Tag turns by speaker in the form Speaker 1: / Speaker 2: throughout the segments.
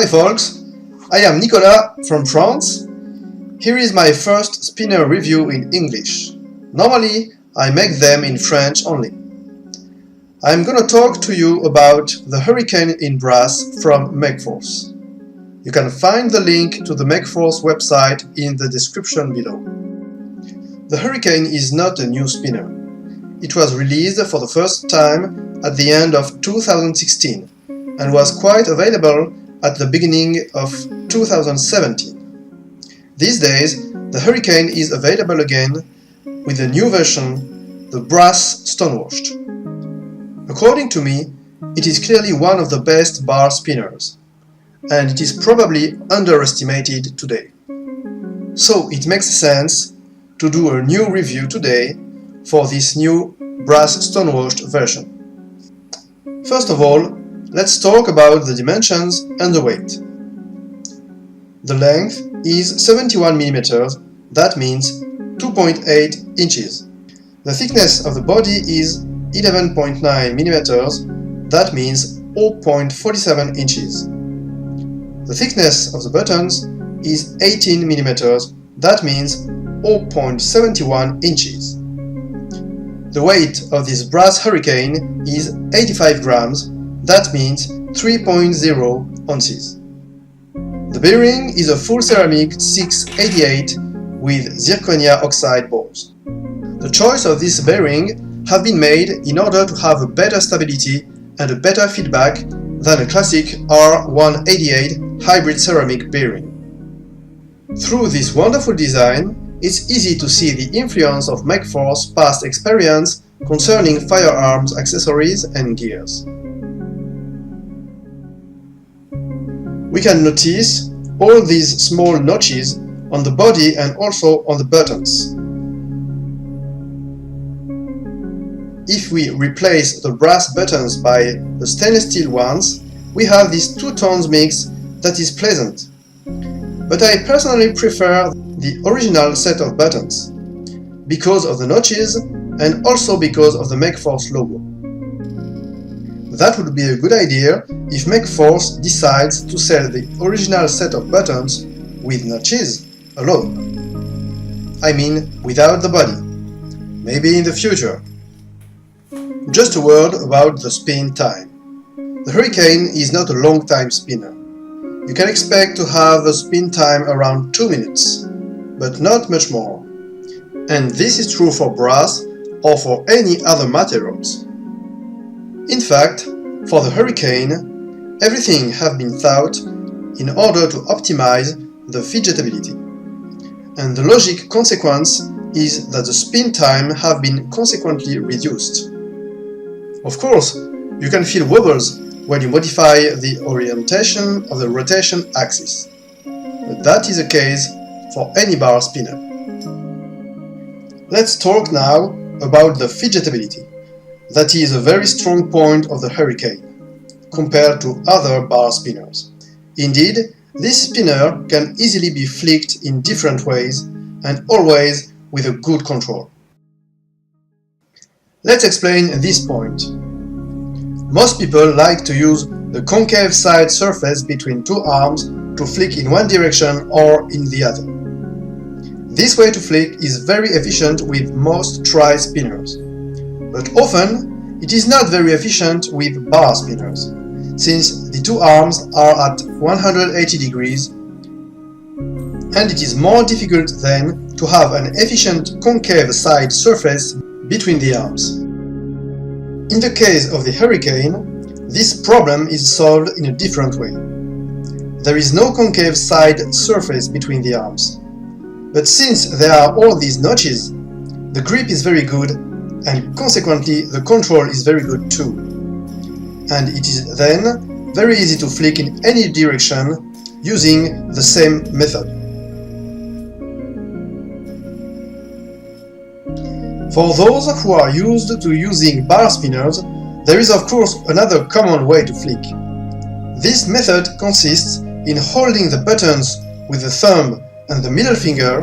Speaker 1: folks, I am Nicolas from France. Here is my first spinner review in English. Normally, I make them in French only. I'm gonna talk to you about the Hurricane in Brass from Mechforce. You can find the link to the Mechforce website in the description below. The Hurricane is not a new spinner. It was released for the first time at the end of 2016 and was quite available at the beginning of 2017. These days, the Hurricane is available again with a new version, the Brass Stonewashed. According to me, it is clearly one of the best bar spinners, and it is probably underestimated today. So it makes sense to do a new review today for this new Brass Stonewashed version. First of all, let's talk about the dimensions and the weight. The length is 71 mm, that means 2.8 inches. The thickness of the body is 11.9 mm, that means 0.47 inches. The thickness of the buttons is 18 mm, that means 0.71 inches. The weight of this Brass Hurricane is 85 grams, that means 3.0 ounces. The bearing is a full ceramic 688 with zirconia oxide balls. The choice of this bearing have been made in order to have a better stability and a better feedback than a classic R188 hybrid ceramic bearing. Through this wonderful design, it's easy to see the influence of Mechforce's past experience concerning firearms accessories and gears. We can notice all these small notches on the body and also on the buttons. If we replace the brass buttons by the stainless steel ones, we have this two-tones mix that is pleasant. But I personally prefer the original set of buttons, because of the notches and also because of the Mechforce logo. That would be a good idea if Mechforce decides to sell the original set of buttons with notches alone. I mean, without the body. Maybe in the future. Just a word about the spin time. The Hurricane is not a long time spinner. You can expect to have a spin time around 2 minutes, but not much more. And this is true for brass or for any other materials. In fact, for the Hurricane, everything has been thought in order to optimize the fidgetability. And the logic consequence is that the spin time have been consequently reduced. Of course, you can feel wobbles when you modify the orientation of the rotation axis, but that is the case for any bar spinner. Let's talk now about the fidgetability. That is a very strong point of the Hurricane, compared to other bar spinners. Indeed, this spinner can easily be flicked in different ways and always with a good control. Let's explain this point. Most people like to use the concave side surface between two arms to flick in one direction or in the other. This way to flick is very efficient with most tri-spinners, but often it is not very efficient with bar spinners, since the two arms are at 180 degrees and it is more difficult then to have an efficient concave side surface between the arms. In the case of the Hurricane, this problem is solved in a different way. There is no concave side surface between the arms. But since there are all these notches, the grip is very good and consequently the control is very good too. And it is then very easy to flick in any direction using the same method. For those who are used to using bar spinners, there is of course another common way to flick. This method consists in holding the buttons with the thumb and the middle finger,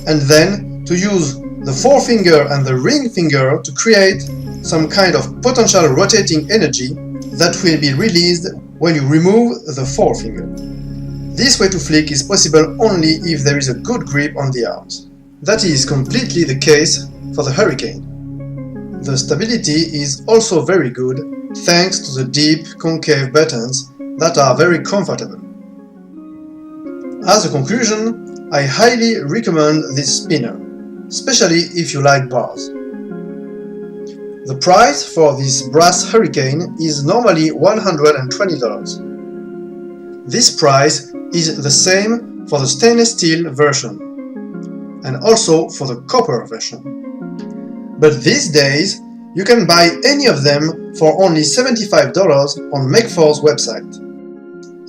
Speaker 1: and then to use the forefinger and the ring finger to create some kind of potential rotating energy that will be released when you remove the forefinger. This way to flick is possible only if there is a good grip on the arms. That is completely the case for the Hurricane. The stability is also very good thanks to the deep concave buttons that are very comfortable. As a conclusion, I highly recommend this spinner, especially if you like bars. The price for this brass Hurricane is normally $120. This price is the same for the stainless steel version and also for the copper version. But these days, you can buy any of them for only $75 on Mechforce website.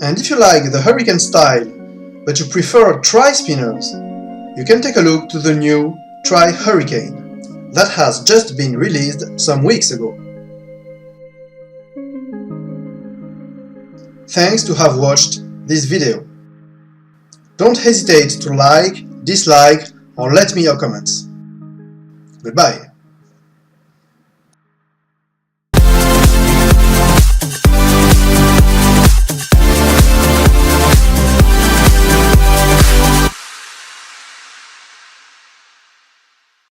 Speaker 1: And if you like the Hurricane style, but you prefer tri-spinners, you can take a look to the new Tri-Hurricane that has just been released some weeks ago. Thanks to have watched this video. Don't hesitate to like, dislike, or let me your comments. Goodbye.